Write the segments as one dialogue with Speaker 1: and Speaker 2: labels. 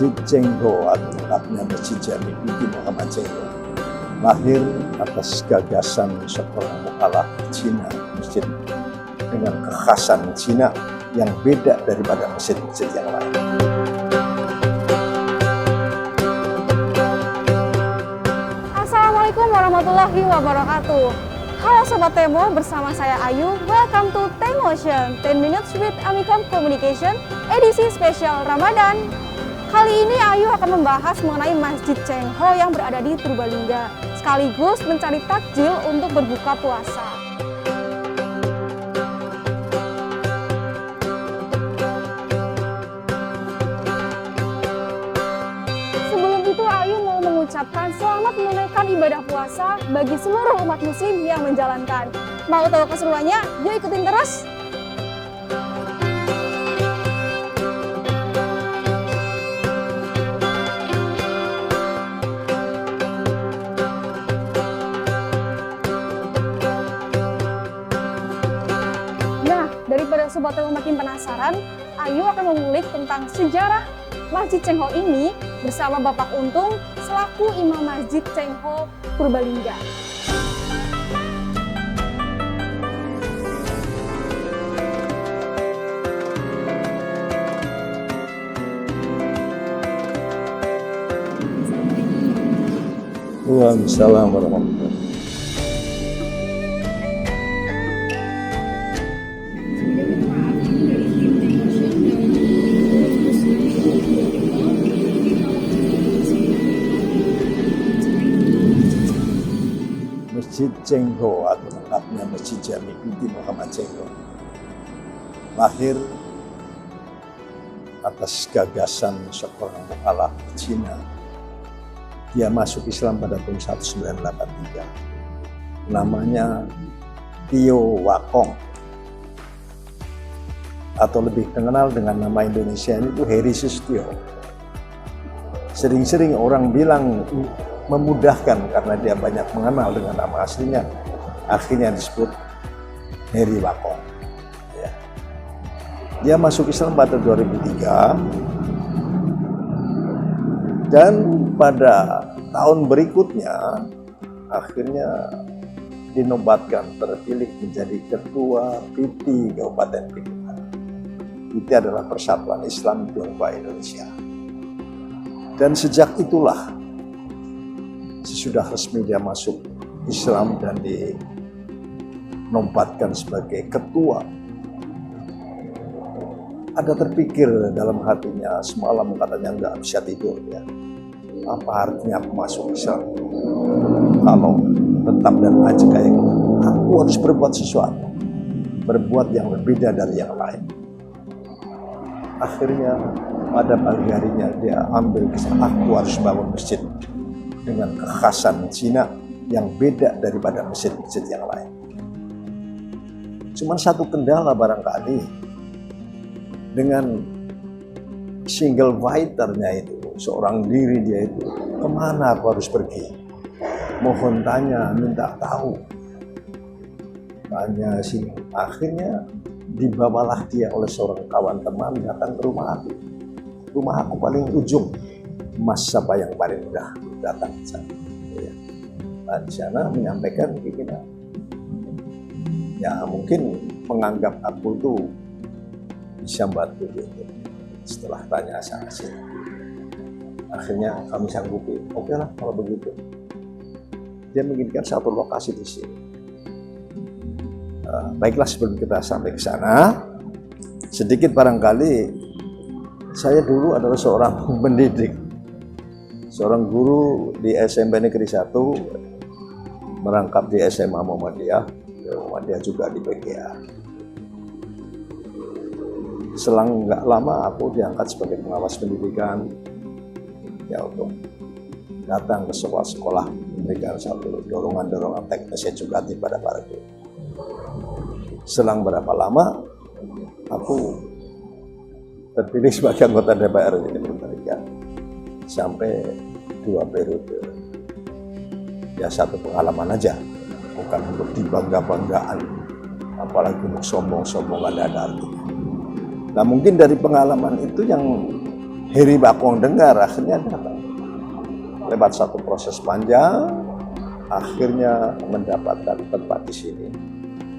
Speaker 1: Masjid Cengho atau lengkapnya Masjid Jami Binti Muhammad Cengho lahir atas gagasan seorang mualaf Cina, masjid dengan kekhasan Cina yang beda daripada masjid-masjid yang lain.
Speaker 2: Assalamualaikum warahmatullahi wabarakatuh. Halo Sobat Temo, bersama saya Ayu. Welcome to T-Motion, 10 Minutes with Amikom Communication, edisi spesial Ramadan. Kali ini Ayu akan membahas mengenai Masjid Cengho yang berada di Purbalingga, sekaligus mencari takjil untuk berbuka puasa. Sebelum itu Ayu mau mengucapkan selamat menunaikan ibadah puasa bagi seluruh umat muslim yang menjalankan. Mau tahu keseruannya? Yuk ikutin terus! Daripada Sobat Temo makin penasaran, Ayu akan mengulik tentang sejarah Masjid Cengho ini bersama Bapak Untung selaku Imam Masjid Cengho Purbalingga.
Speaker 1: Waalaikumsalam warahmatullahi wabarakatuh. Masjid Cengho atau lengkapnya Masjid Jami Binti Muhammad Cengho lahir atas gagasan seorang mualaf Cina. Dia masuk Islam pada tahun 1983. Namanya Tio Wakong, atau lebih dikenal dengan nama Indonesia itu Heri Sustio. Sering-sering orang bilang memudahkan karena dia banyak mengenal dengan nama aslinya, akhirnya disebut Heri Wakong. Ya. Dia masuk Islam pada 2003 dan pada tahun berikutnya akhirnya dinobatkan terpilih menjadi Ketua PT Kabupaten Pilihan. PT adalah Persatuan Islam Tionghoa Indonesia. Dan sejak itulah sesudah resmi dia masuk Islam dan dinobatkan sebagai ketua, ada terpikir dalam hatinya semalam, katanya nggak bisa tidur ya. Apa artinya masuk Islam? Kalau tetap dan aja kayak aku harus berbuat sesuatu, berbuat yang berbeda dari yang lain. Akhirnya pada pagi harinya dia ambil kesan, aku harus bangun masjid dengan kekhasan Cina yang beda daripada masjid-masjid yang lain. Cuman satu kendala barangkali dengan single fighternya itu, seorang diri dia itu, kemana aku harus pergi? Mohon tanya, minta tahu. Tanya sini. Akhirnya dibawalah dia oleh seorang kawan teman datang ke rumah aku. Rumah aku paling ujung. Mas siapa yang paling mudah datang ke sana. Ya. Nah, di sana menyampaikan keinginan. Ya mungkin menganggap aku itu bisa bantu gitu. Setelah tanya sana sini, akhirnya kami sanggupi. Oke lah kalau begitu. Dia menginginkan satu lokasi di sini. Baiklah, sebelum kita sampai ke sana, sedikit barangkali saya dulu adalah seorang pendidik. Seorang guru di SMP Negeri 1, merangkap di SMA Muhammadiyah juga di PGA. Selang nggak lama aku diangkat sebagai pengawas pendidikan, ya untuk datang ke sekolah-sekolah, memberikan satu dorongan-dorongan teknis edukatif pada para guru. Selang berapa lama aku terpilih sebagai anggota DPR di Purbalingga sampai 2 periode. Ya satu pengalaman aja, bukan untuk dibangga-banggaan, apalagi untuk sombong-sombong, ada artinya. Nah mungkin dari pengalaman itu yang Heri Bakong dengar, akhirnya datang. Lewat satu proses panjang, akhirnya mendapatkan tempat di sini.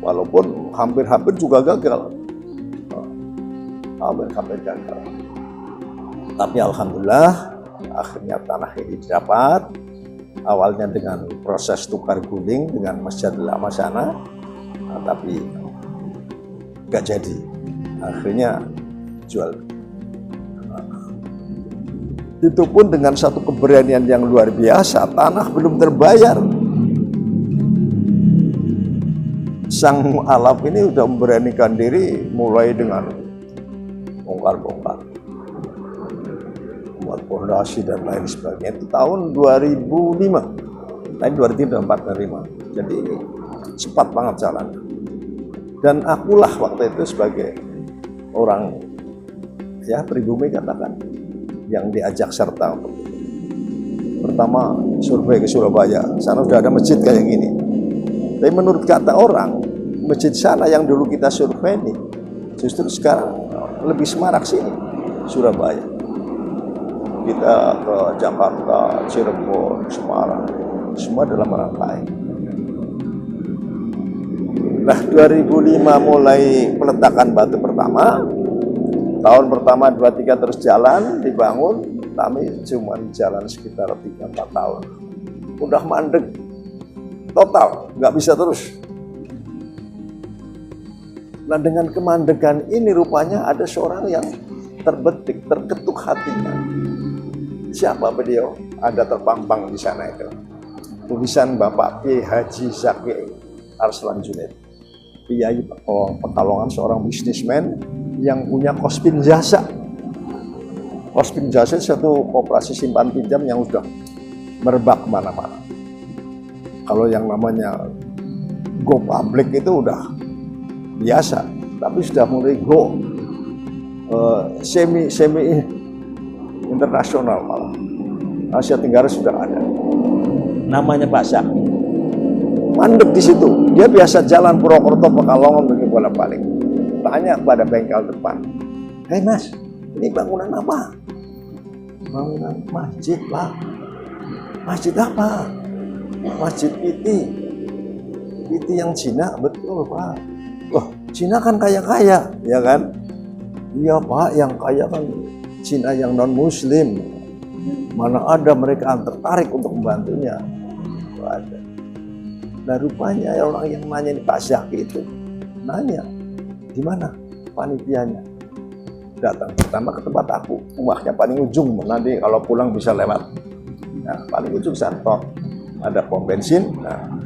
Speaker 1: Walaupun hampir-hampir juga gagal. Hampir-hampir gagal. Tapi alhamdulillah, akhirnya tanah ini didapat. Awalnya dengan proses tukar guling dengan Masjid Lama sana, tapi nggak jadi. Akhirnya jual. Itu pun dengan satu keberanian yang luar biasa, tanah belum terbayar. Sang Alaf ini sudah memberanikan diri mulai dengan bongkar-bongkar, buat fondasi dan lain sebagainya. Itu tahun 2005, tahun 2004-2005. Jadi cepat banget jalan. Dan akulah waktu itu sebagai orang ya pribumi katakan yang diajak serta untuk pertama survei ke Surabaya. Sana sudah ada masjid kayak gini. Tapi menurut kata orang, masjid sana yang dulu kita survei ini justru sekarang lebih semarak sini, Surabaya. Kita ke Jakarta, Cirebon, Semarang, semua dalam rangkai. Nah, 2005 mulai peletakan batu pertama. Tahun pertama 23 terus jalan, dibangun. Kami cuma jalan sekitar 3-4 tahun. Udah mandek. Total, nggak bisa terus. Nah, dengan kemandekan ini rupanya ada seorang yang terbetik, terketuk hatinya. Siapa beliau? Ada terpampang di sana itu. Tulisan Bapak Kiai Haji Zaki Arslan Junaid. Kiai Pekalongan, seorang bisnismen yang punya Kospin Jasa. Kospin Jasa satu koperasi simpan pinjam yang sudah merebak kemana-mana. Kalau yang namanya go public itu udah biasa, tapi sudah mulai go semi internasional malah. Asia Tenggara sudah ada. Namanya Pak Zaki. Mandek di situ. Dia biasa jalan Purwokerto, Pekalongan, begitu bolak-balik. Tanya pada bengkel depan, "Hei Mas, ini bangunan apa?" "Bangunan masjid, Pak." "Masjid apa?" "Masjid Piti." "Piti yang Cina?" "Betul, Pak." "Loh, Cina kan kaya-kaya, ya kan?" "Iya, Pak, yang kaya kan Cina yang non-Muslim. Mana ada mereka tertarik untuk membantunya." Tidak ada. Nah, rupanya orang yang nanya ini Pak Zaki itu nanya, "Di mana panitianya?" Datang pertama ke tempat aku, rumahnya paling ujung, nanti kalau pulang bisa lewat. Nah, paling ujung Santo, ada pom bensin. Nah,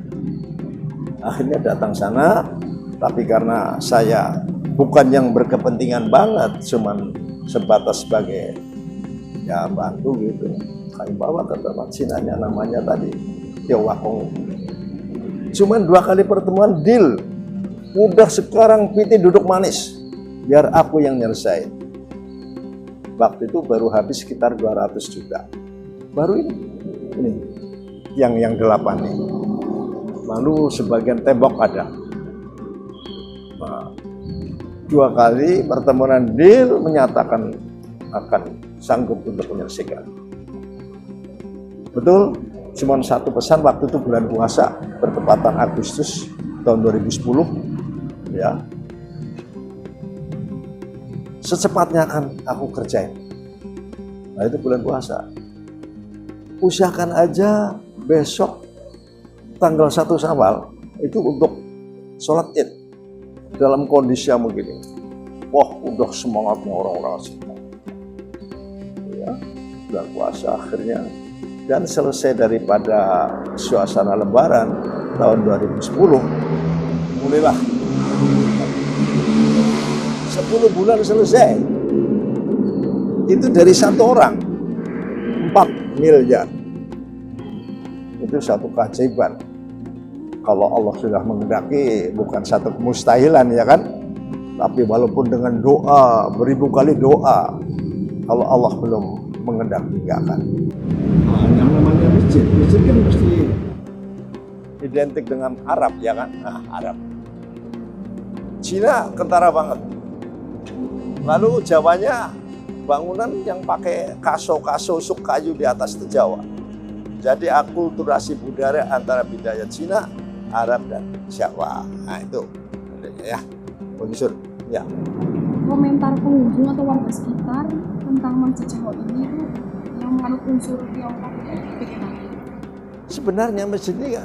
Speaker 1: akhirnya datang sana, tapi karena saya bukan yang berkepentingan banget, cuman sebatas sebagai ya bantu gitu, kami bawa ke tempat sinanya namanya tadi Tiongwakong. Cuman 2 kali pertemuan deal. Udah sekarang Piti duduk manis, biar aku yang nyelesain. Waktu itu baru habis sekitar 200 juta. Baru ini yang 8 nih. Lalu sebagian tembok ada. Nah, 2 kali pertemuan deal menyatakan akan sanggup untuk menyelesaikan. Betul, cuma satu pesan waktu itu bulan puasa, bertepatan Agustus tahun 2010. Ya, secepatnya akan aku kerjain. Nah, itu bulan puasa. Usahakan aja besok tanggal 1 Syawal itu untuk sholat Id dalam kondisi yang begini. Wah, udah semangatnya orang-orang semua. Ya, bulan puasa akhirnya dan selesai daripada suasana Lebaran tahun 2010, mulailah 10 bulan selesai. Itu dari satu orang 4 miliar. Itu satu keajaiban. Kalau Allah sudah menghendaki, bukan satu kemustahilan, ya kan? Tapi walaupun dengan doa, beribu kali doa, kalau Allah belum menghendaki, nggak akan. Yang namanya masjid kan pasti identik dengan Arab, ya kan? Nah, Arab. Cina kentara banget. Lalu Jawanya bangunan yang pakai kaso-kaso suk kayu di atas itu Jawa. Jadi akulturasi budaya antara budaya Cina, Arab, dan Jawa. Nah itu ya, Unsur. Ya.
Speaker 3: Komentar pengunjung atau warga sekitar tentang Masjid Cengho ini tuh yang menganut unsur Tiongkok bagaimana?
Speaker 1: Sebenarnya masjid ini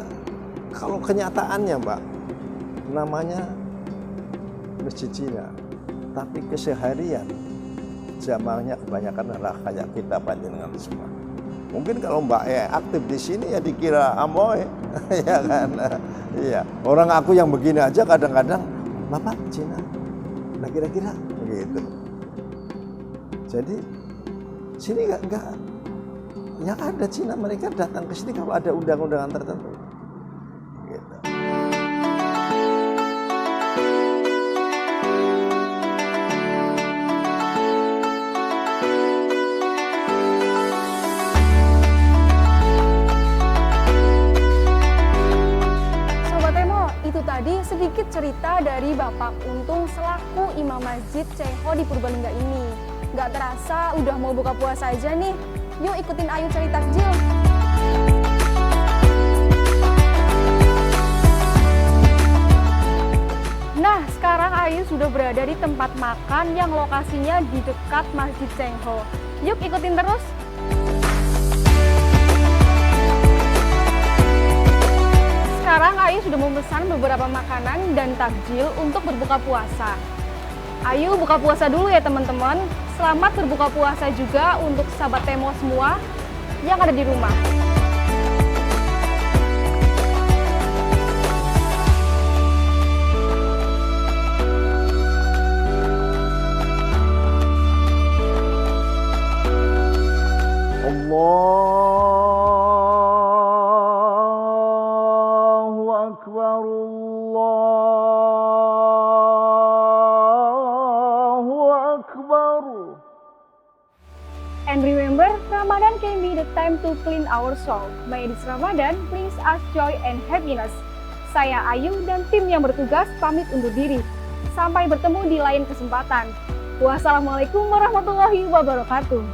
Speaker 1: kalau kenyataannya Mbak, namanya Masjid Cina, tapi keseharian jamaahnya kebanyakan adalah kayak kita panjenengan semua. Mungkin kalau Mbak aktif di sini ya dikira amoy, ya kan? Iya. Orang aku yang begini aja kadang-kadang, Bapak Cina, nah kira-kira begitu. Jadi sini nggak yang ada Cina, mereka datang ke sini kalau ada undang-undangan tertentu. Gitu.
Speaker 2: Sobat Temo, itu tadi sedikit cerita dari Bapak Untung selaku Imam Masjid Cengho di Purbalingga ini. Nggak terasa udah mau buka puasa aja nih. Yuk ikutin Ayu cari takjil. Nah, sekarang Ayu sudah berada di tempat makan yang lokasinya di dekat Masjid Cengho. Yuk ikutin terus. Sekarang Ayu sudah memesan beberapa makanan dan takjil untuk berbuka puasa. Ayu buka puasa dulu ya teman-teman. Selamat berbuka puasa juga untuk sahabat Temo semua yang ada di rumah.
Speaker 1: Allahu Akbar, Allahu Akbar.
Speaker 2: And remember, Ramadan can be the time to clean our soul. May this Ramadan brings us joy and happiness. Saya Ayu dan tim yang bertugas pamit undur diri. Sampai bertemu di lain kesempatan. Wassalamualaikum warahmatullahi wabarakatuh.